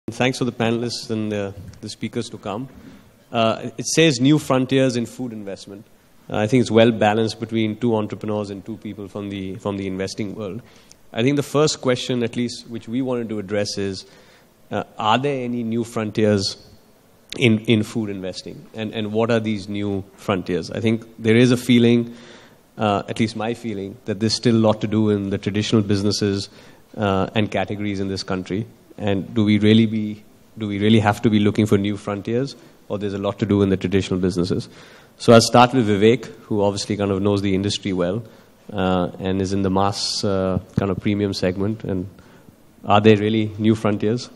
Thanks for the panelists and the speakers to come. It says new frontiers in food investment. I think it's well balanced between two entrepreneurs and two people from the investing world. I think the first question, at least, which we wanted to address is, are there any new frontiers in food investing? And what are these new frontiers? I think there is a feeling, at least my feeling, that there's still a lot to do in the traditional businesses and categories in this country. And do we really have to be looking for new frontiers, or there's a lot to do in the traditional businesses? So I'll start with Vivek, who obviously kind of knows the industry well and is in the mass kind of premium segment. And are there really new frontiers?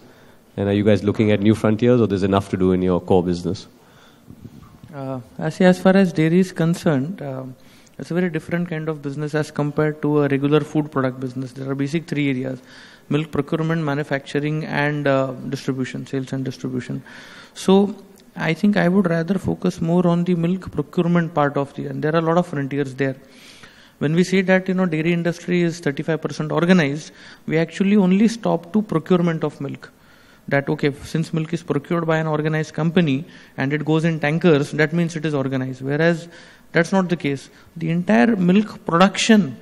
And are you guys looking at new frontiers, or there's enough to do in your core business? As far as dairy is concerned, it's a very different kind of business as compared to a regular food product business. There are basic three areas: milk procurement, manufacturing, and distribution, sales and distribution. So I think I would rather focus more on the milk procurement part of and there are a lot of frontiers there. When we say that, dairy industry is 35% organized, we actually only stop to procurement of milk. That, okay, since milk is procured by an organized company and it goes in tankers, that means it is organized. Whereas that's not the case. The entire milk production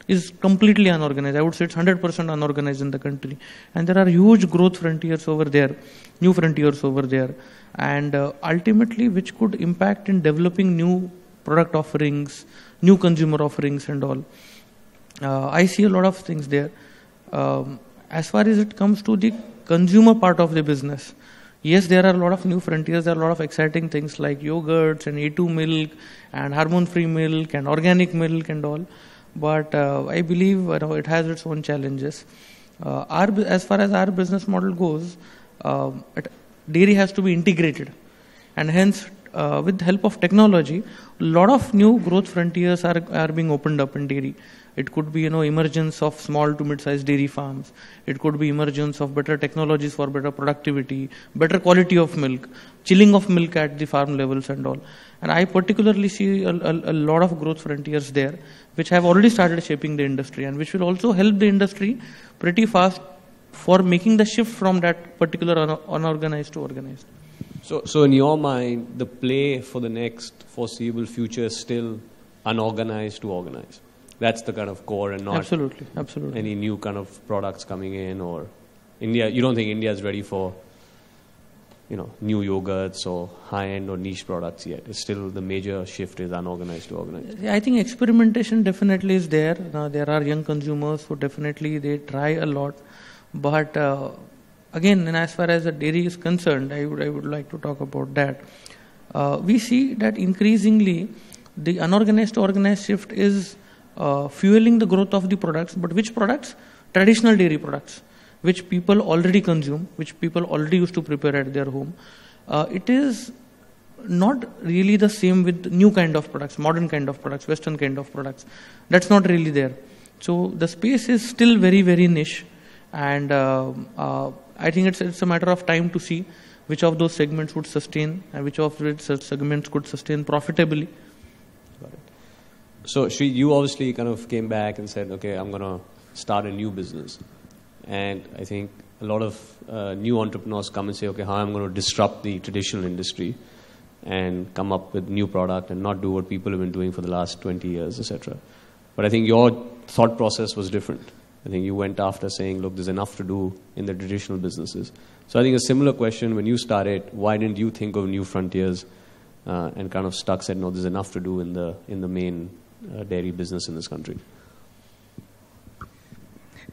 is completely unorganized. I would say it's 100% unorganized in the country. And there are huge growth frontiers over there, new frontiers over there. And ultimately, which could impact in developing new product offerings, new consumer offerings and all. I see a lot of things there. As far as it comes to the consumer part of the business, yes, there are a lot of new frontiers. There are a lot of exciting things like yogurts and A2 milk and hormone-free milk and organic milk and all. But I believe it has its own challenges. As far as our business model goes, dairy has to be integrated. And hence, with the help of technology, a lot of new growth frontiers are being opened up in dairy. It could be, emergence of small to mid-sized dairy farms. It could be emergence of better technologies for better productivity, better quality of milk, chilling of milk at the farm levels and all. And I particularly see a lot of growth frontiers there, which have already started shaping the industry and which will also help the industry pretty fast for making the shift from that particular unorganized to organized. So in your mind, the play for the next foreseeable future is still unorganized to organized. That's the kind of core, and not absolutely any new kind of products coming in, or India. You don't think India is ready for new yogurts or high-end or niche products yet? It's still the major shift is unorganized to organized. I think experimentation definitely is there. Now there are young consumers who definitely they try a lot, but again, and as far as the dairy is concerned, I would like to talk about that. We see that increasingly the unorganized to organized shift is fueling the growth of the products, but which products? Traditional dairy products, which people already consume, which people already used to prepare at their home. It is not really the same with new kind of products, modern kind of products, Western kind of products. That's not really there. So the space is still very, very niche, and I think it's a matter of time to see which of those segments would sustain and which of those segments could sustain profitably. Got it. So, Sri, you obviously kind of came back and said, okay, I'm going to start a new business. And I think a lot of new entrepreneurs come and say, okay, how I'm going to disrupt the traditional industry and come up with new product and not do what people have been doing for the last 20 years, etc. But I think your thought process was different. I think you went after saying, look, there's enough to do in the traditional businesses. So I think a similar question, when you started, why didn't you think of new frontiers and kind of said, no, there's enough to do in the main dairy business in this country?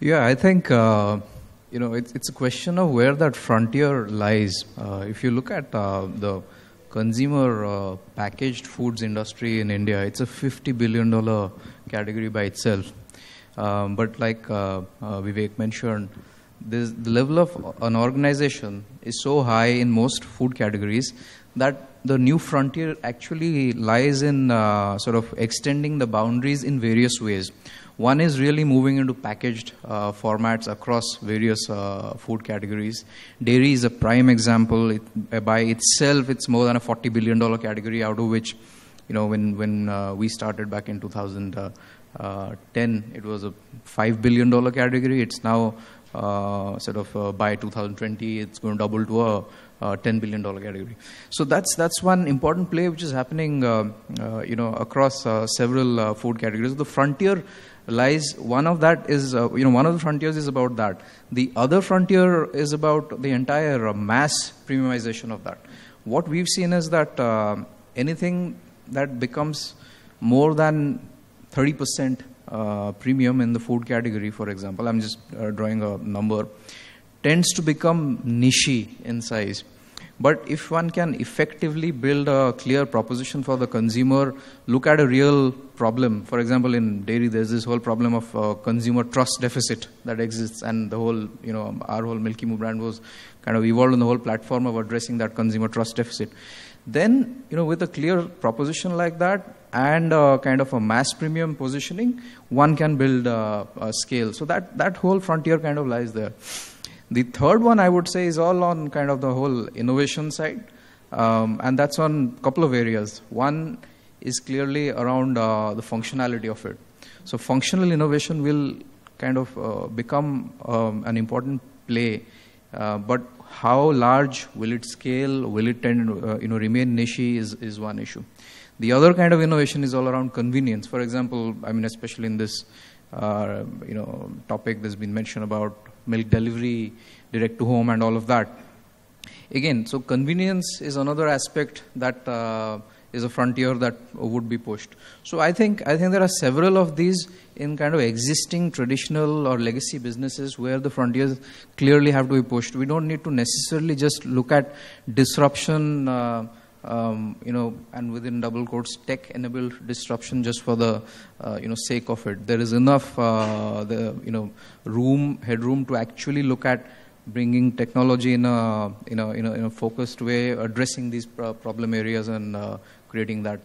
Yeah, I think it's a question of where that frontier lies. If you look at the consumer packaged foods industry in India, it's a $50 billion category by itself. But like Vivek mentioned, the level of unorganization is so high in most food categories that the new frontier actually lies in sort of extending the boundaries in various ways. One is really moving into packaged formats across various food categories. Dairy is a prime example. By itself, it's more than a $40 billion category, out of which, when we started back in 2010, it was a $5 billion category. It's now by 2020, it's going to double to a $10 billion category. So that's one important play which is happening, across several food categories. The frontier lies. One of that is, one of the frontiers is about that. The other frontier is about the entire mass premiumization of that. What we've seen is that anything that becomes more than 30% premium in the food category, for example, I'm just drawing a number, tends to become niche in size. But if one can effectively build a clear proposition for the consumer, look at a real problem. For example, in dairy, there's this whole problem of consumer trust deficit that exists, and the whole, our whole Milky Moo brand was kind of evolved on the whole platform of addressing that consumer trust deficit. Then, with a clear proposition like that and kind of a mass premium positioning, one can build a scale. So that whole frontier kind of lies there. The third one, I would say, is all on kind of the whole innovation side, and that's on a couple of areas. One is clearly around the functionality of it. So functional innovation will kind of become an important play, but how large will it scale? Will it tend remain niche is one issue. The other kind of innovation is all around convenience. For example, especially in this topic, there's been mention about milk delivery, direct to home, and all of that. Again, so convenience is another aspect that is a frontier that would be pushed. So I think there are several of these in kind of existing traditional or legacy businesses where the frontiers clearly have to be pushed. We don't need to necessarily just look at disruption, and within double quotes, tech-enabled disruption just for the sake of it. There is enough headroom to actually look at bringing technology in a focused way, addressing these problem areas, and creating that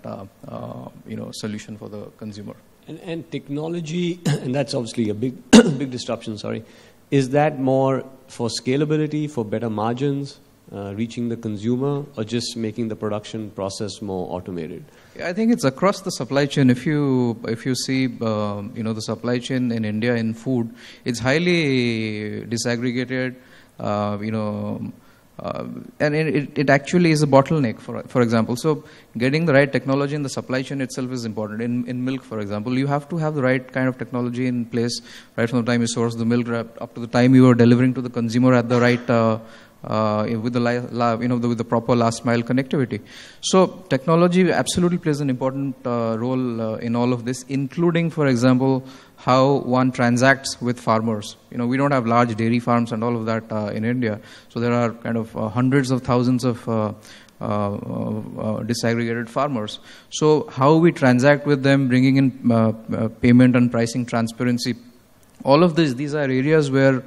solution for the consumer. And technology, and that's obviously a big big disruption. Sorry, is that more for scalability, for better margins, reaching the consumer, or just making the production process more automated? I think it's across the supply chain. If you see the supply chain in India in food, it's highly disaggregated. And it actually is a bottleneck, for example. So getting the right technology in the supply chain itself is important. In milk, for example, you have to have the right kind of technology in place right from the time you source the milk up to the time you are delivering to the consumer at the right with the proper last mile connectivity. So technology absolutely plays an important role in all of this, including, for example, how one transacts with farmers. We don't have large dairy farms and all of that in India. So there are kind of hundreds of thousands of disaggregated farmers. So how we transact with them, bringing in payment and pricing transparency, all of these are areas where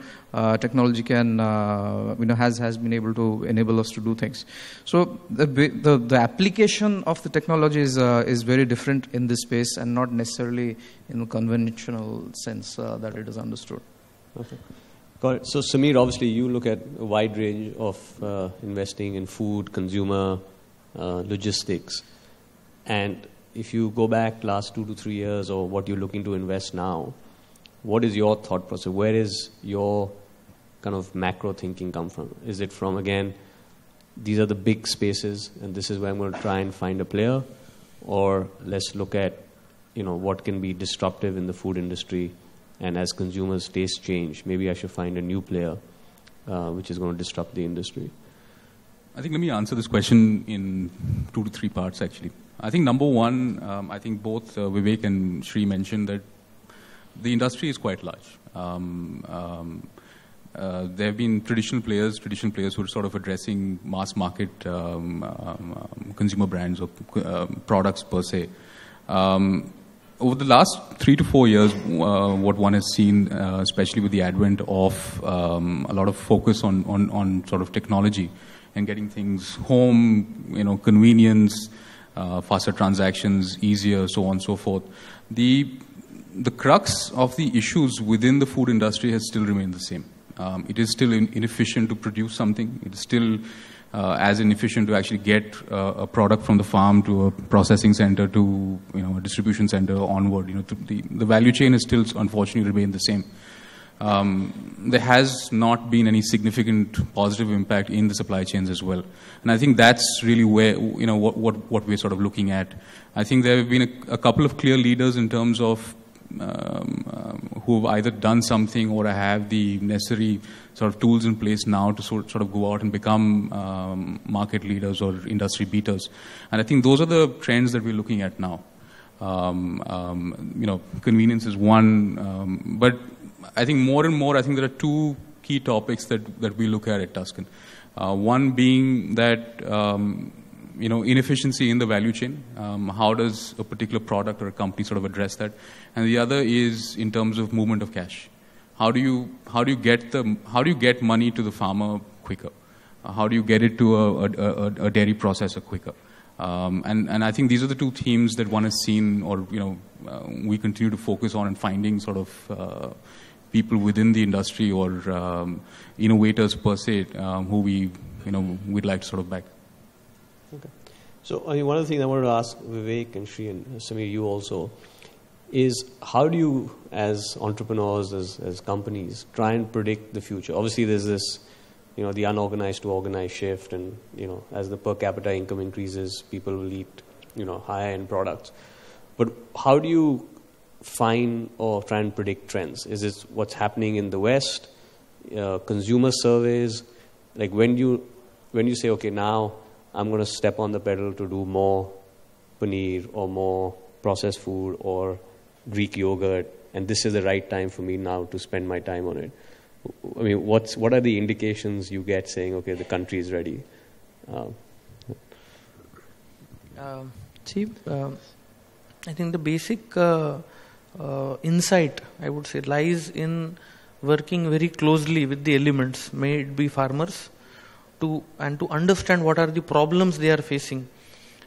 technology can has been able to enable us to do things. So the application of the technology is very different in this space, and not necessarily in the conventional sense that it is understood. Okay, got it. So Sameer, obviously you look at a wide range of investing in food, consumer, logistics, and if you go back last 2 to 3 years, or what you're looking to invest now, what is your thought process? Where is your kind of macro thinking come from? Is it from, again, these are the big spaces and this is where I'm going to try and find a player? Or let's look at, what can be disruptive in the food industry, and as consumers' tastes change, maybe I should find a new player which is going to disrupt the industry? I think let me answer this question in 2 to 3 parts, actually. I think number one, I think both Vivek and Sri mentioned that the industry is quite large. There have been traditional players who are sort of addressing mass market consumer brands or products per se. over the last 3 to 4 years, what one has seen, especially with the advent of a lot of focus on sort of technology and getting things home, convenience, faster transactions, easier, so on and so forth. The crux of the issues within the food industry has still remained the same. It is still inefficient to produce something. It is still as inefficient to actually get a product from the farm to a processing center to a distribution center onward. The value chain has still unfortunately remained the same. There has not been any significant positive impact in the supply chains as well, and I think that's really where what we're sort of looking at. I think there have been a couple of clear leaders in terms of who have either done something or have the necessary sort of tools in place now to sort of go out and become market leaders or industry beaters. And I think those are the trends that we're looking at now. Convenience is one, but I think more and more, I think there are two key topics that we look at Tuscan. One being that inefficiency in the value chain. How does a particular product or a company sort of address that? And the other is in terms of movement of cash. How do you get money to the farmer quicker? How do you get it to a dairy processor quicker? And I think these are the two themes that one has seen, or we continue to focus on, and finding sort of people within the industry or innovators per se who we'd like to sort of back. Okay. So, one of the things I wanted to ask Vivek and Sri and Samir, you also, is how do you, as entrepreneurs, as companies, try and predict the future? Obviously, there's this, the unorganized to organized shift, and, as the per capita income increases, people will eat, higher-end products. But how do you find or try and predict trends? Is it what's happening in the West, consumer surveys? Like when you say, okay, now I'm going to step on the pedal to do more paneer or more processed food or Greek yogurt, and this is the right time for me now to spend my time on it. I mean, what are the indications you get saying, okay, the country is ready? I think the basic insight, I would say, lies in working very closely with the elements, may it be farmers, to understand what are the problems they are facing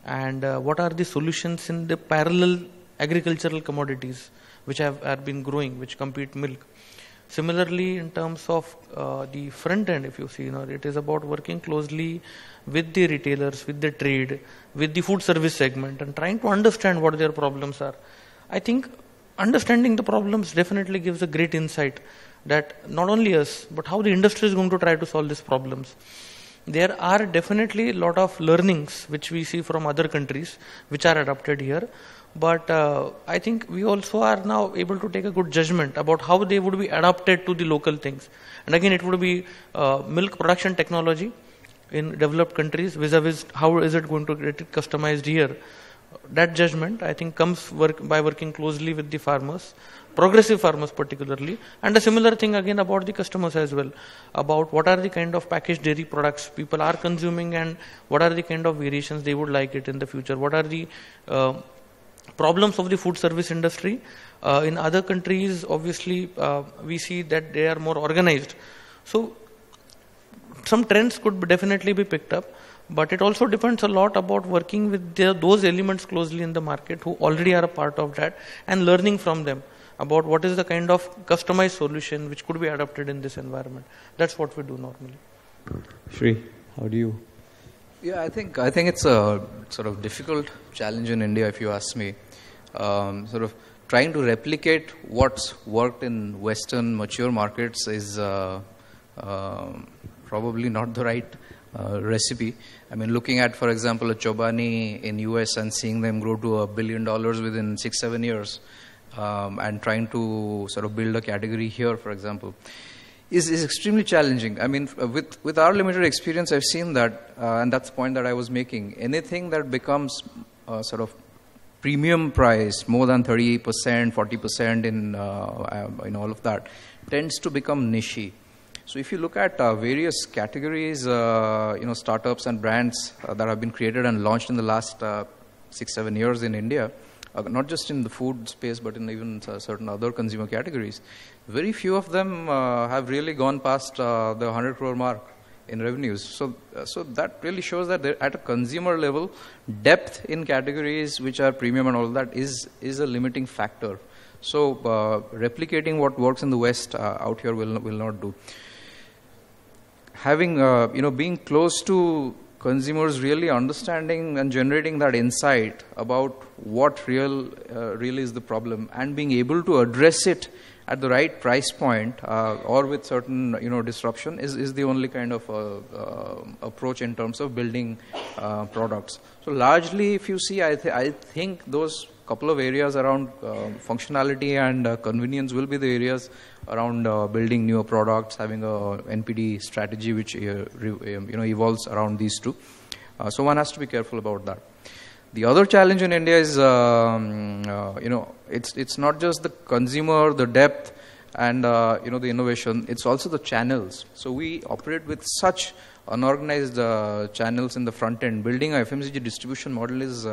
and what are the solutions in the parallel agricultural commodities which have been growing, which compete milk. Similarly, in terms of the front end, if you see, it is about working closely with the retailers, with the trade, with the food service segment, and trying to understand what their problems are. I think understanding the problems definitely gives a great insight that not only us, but how the industry is going to try to solve these problems. There are definitely a lot of learnings which we see from other countries which are adopted here. But I think we also are now able to take a good judgment about how they would be adapted to the local things. And again, it would be milk production technology in developed countries vis-a-vis how is it going to get customized here. That judgment, I think, comes by working closely with the farmers, progressive farmers particularly, and a similar thing again about the customers as well, about what are the kind of packaged dairy products people are consuming and what are the kind of variations they would like it in the future. What are the problems of the food service industry. In other countries, obviously, we see that they are more organized. So, some trends could definitely be picked up, but it also depends a lot about working with those elements closely in the market who already are a part of that and learning from them about what is the kind of customized solution which could be adopted in this environment. That's what we do normally. Shri, how do you? Yeah, I think it's a sort of difficult challenge in India, if you ask me. Sort of trying to replicate what's worked in Western mature markets is probably not the right recipe. I mean, looking at, for example, a Chobani in US and seeing them grow to $1 billion within 6-7 years, and trying to sort of build a category here, for example, is extremely challenging. I mean, with our limited experience, I've seen that, and that's the point that I was making. Anything that becomes sort of premium price, more than 30%, 40% in all of that, tends to become niche. So if you look at various categories, startups and brands that have been created and launched in the last 6-7 years in India, not just in the food space, but in even certain other consumer categories, very few of them have really gone past the 100 crore mark in revenues. So that really shows that at a consumer level, depth in categories which are premium and all that is a limiting factor. So replicating what works in the West out here will not do. Having being close to consumers, really understanding and generating that insight about what really is the problem, and being able to address it at the right price point or with certain disruption is the only kind of approach in terms of building products. So largely, if you see, I think those couple of areas around functionality and convenience will be the areas around building newer products, having a NPD strategy which evolves around these two. So one has to be careful about that. The other challenge in India is, it's not just the consumer, the depth, and the innovation. It's also the channels. So we operate with such unorganized channels in the front end. Building a FMCG distribution model is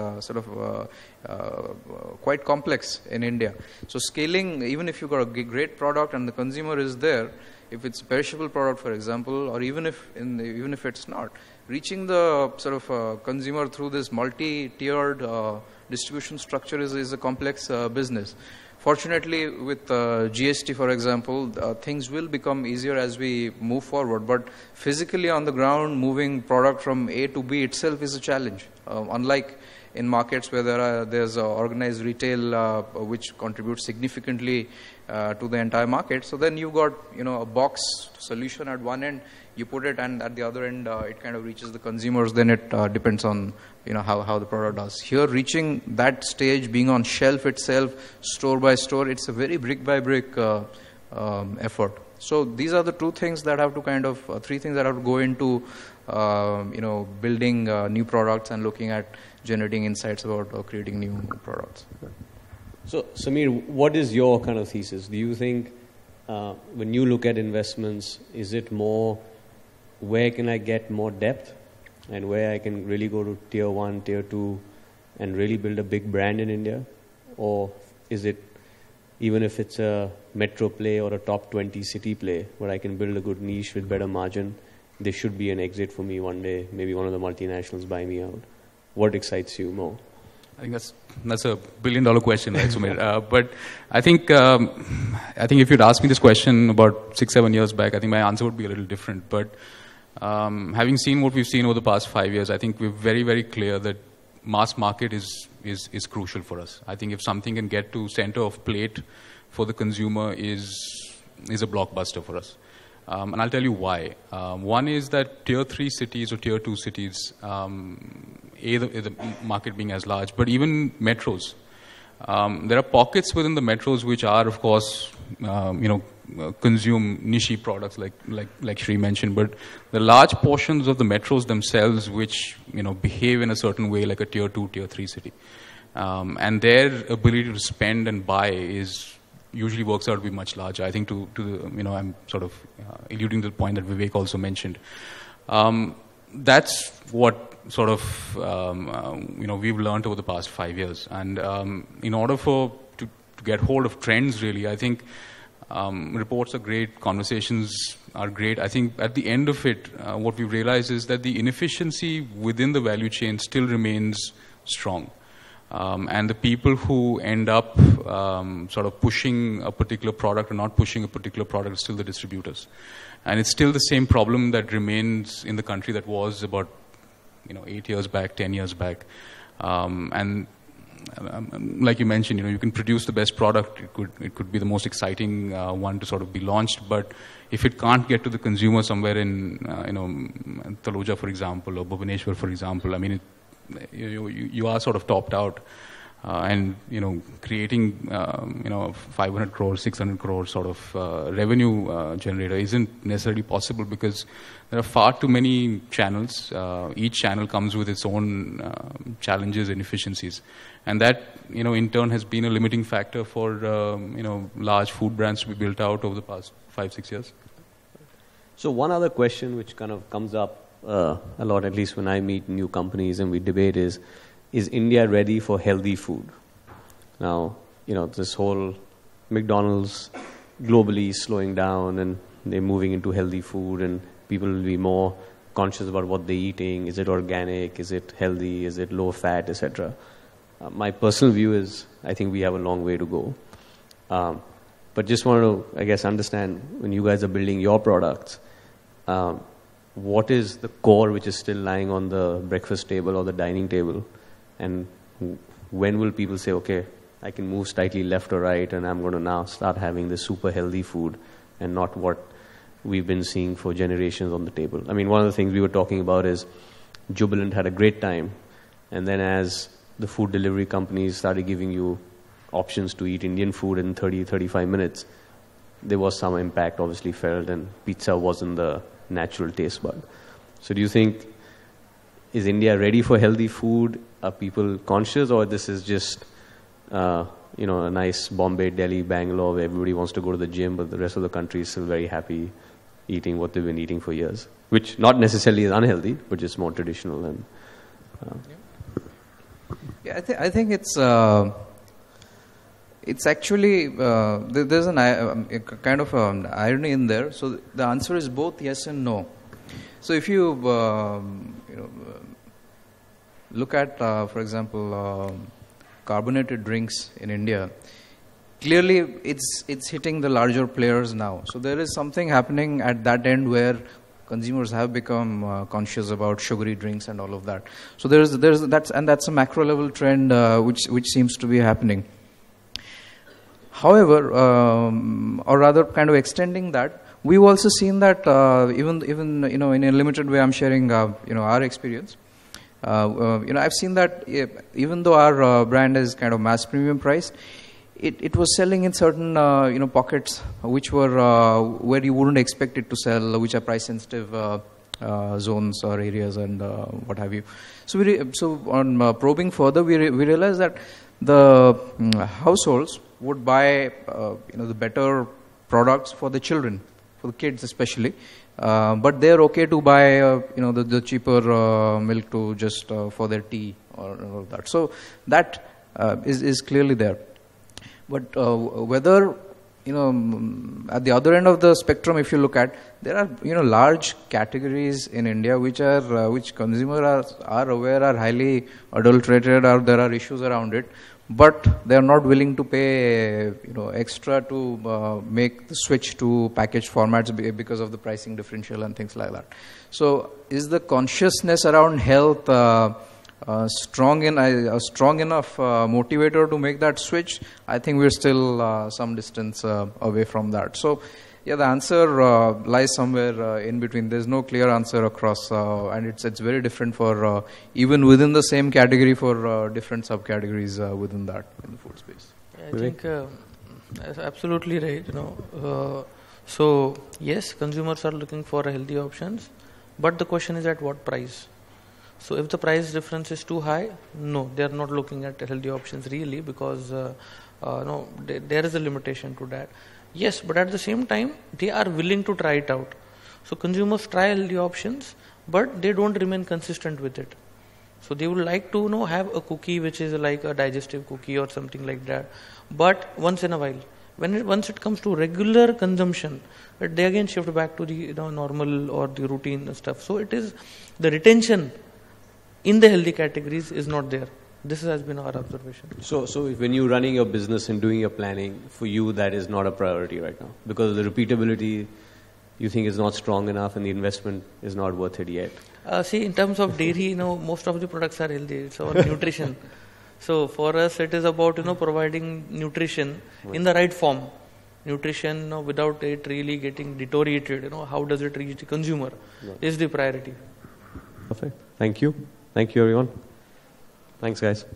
quite complex in India. So scaling, even if you've got a great product and the consumer is there, if it's a perishable product, for example, or even if it's not, reaching the consumer through this multi-tiered distribution structure is a complex business. Fortunately, with GST, for example, things will become easier as we move forward. But physically on the ground, moving product from A to B itself is a challenge. Unlike in markets where there's organized retail which contributes significantly to the entire market. So then you've got a box solution at one end, you put it, and at the other end it kind of reaches the consumers. Then it depends on how the product does. Here, reaching that stage, being on shelf itself, store by store, it's a very brick by brick effort. So these are the three things that have to go into building new products and looking at generating insights about creating new products. So Samir, what is your kind of thesis? Do you think when you look at investments, is it more where can I get more depth and where I can really go to tier 1, tier 2 and really build a big brand in India? Or is it, even if it's a metro play or a top 20 city play where I can build a good niche with better margin, there should be an exit for me one day, maybe one of the multinationals buy me out? What excites you more? I think that's a billion-dollar question, right, Sumir? But I think if you'd asked me this question about 6-7 years back, I think my answer would be a little different. But having seen what we've seen over the past 5 years, I think we're very, very clear that mass market is crucial for us. I think if something can get to center of plate for the consumer is a blockbuster for us. And I'll tell you why. One is that tier 3 cities or tier 2 cities, the market being as large, but even metros. There are pockets within the metros which are, of course, consume niche products like Shri mentioned, but the large portions of the metros themselves which behave in a certain way like a tier 2, tier 3 city, and their ability to spend and buy usually works out to be much larger. I think I'm sort of alluding to the point that Vivek also mentioned. That's what sort of we've learned over the past 5 years, and in order to get hold of trends, really, I think reports are great, conversations are great. I think at the end of it, what we've realized is that the inefficiency within the value chain still remains strong. And the people who end up sort of pushing a particular product or not pushing a particular product are still the distributors. And it's still the same problem that remains in the country that was about 8 years back, 10 years back. And like you mentioned, you can produce the best product. It could be the most exciting one to sort of be launched. But if it can't get to the consumer somewhere in Taloja, for example, or Bhubaneswar, for example, I mean, you are sort of topped out. And creating 500 crore, 600 crore sort of revenue generator isn't necessarily possible because there are far too many channels. Each channel comes with its own challenges and inefficiencies, and that in turn has been a limiting factor for large food brands to be built out over the past 5-6 years. So one other question which kind of comes up a lot, at least when I meet new companies and we debate, is India ready for healthy food? Now, this whole McDonald's globally is slowing down and they're moving into healthy food, and people will be more conscious about what they're eating. Is it organic? Is it healthy? Is it low fat, etc.? My personal view is I think we have a long way to go. But just want to, I guess, understand when you guys are building your products, what is the core which is still lying on the breakfast table or the dining table, and when will people say, okay, I can move slightly left or right and I'm going to now start having this super healthy food and not what we've been seeing for generations on the table. I mean, one of the things we were talking about is Jubilant had a great time, and then as the food delivery companies started giving you options to eat Indian food in 30-35 minutes, there was some impact obviously felt, and pizza wasn't the natural taste bud. So do you think, is India ready for healthy food? Are people conscious, or this is just a nice Bombay, Delhi, Bangalore where everybody wants to go to the gym, but the rest of the country is still very happy eating what they've been eating for years, which not necessarily is unhealthy, but just more traditional? And I think it's actually there's a kind of an irony in there. So the answer is both yes and no. So if you look at, for example, carbonated drinks in India, clearly it's hitting the larger players now. So there is something happening at that end where consumers have become conscious about sugary drinks and all of that. So that's a macro level trend which seems to be happening. However, or rather, kind of extending that, we've also seen that even in a limited way, I'm sharing our experience. I've seen that even though our brand is kind of mass premium priced, it was selling in certain pockets which were where you wouldn't expect it to sell, which are price sensitive zones or areas and what have you. So on probing further, we realized that the households would buy the better products for the children, for the kids especially. But they're okay to buy, the cheaper milk to just for their tea or all that. So that is clearly there. But whether at the other end of the spectrum, if you look at, there are large categories in India which consumers are aware are highly adulterated, or there are issues around it, but they are not willing to pay extra to make the switch to packaged formats because of the pricing differential and things like that. So is the consciousness around health strong enough motivator to make that switch? I think we're still some distance away from that. So yeah, the answer lies somewhere in between. There's no clear answer across, and it's very different for even within the same category for different subcategories within that in the food space. Yeah, I think that's absolutely right. So yes, consumers are looking for healthy options, but the question is at what price? So if the price difference is too high, no, they are not looking at healthy options really, because there is a limitation to that. Yes, but at the same time, they are willing to try it out. So consumers try healthy options, but they don't remain consistent with it. So they would like to have a cookie which is like a digestive cookie or something like that, but once in a while. Once it comes to regular consumption, they again shift back to the normal or the routine stuff. So it is the retention in the healthy categories is not there. This has been our observation. So when you're running your business and doing your planning, for you that is not a priority right now, because the repeatability you think is not strong enough and the investment is not worth it yet. See, in terms of dairy, most of the products are healthy. It's all nutrition. So for us, it is about providing nutrition in the right form. Nutrition without it really getting deteriorated. How does it reach the consumer? Is the priority. Perfect. Thank you. Thank you, everyone. Thanks, guys.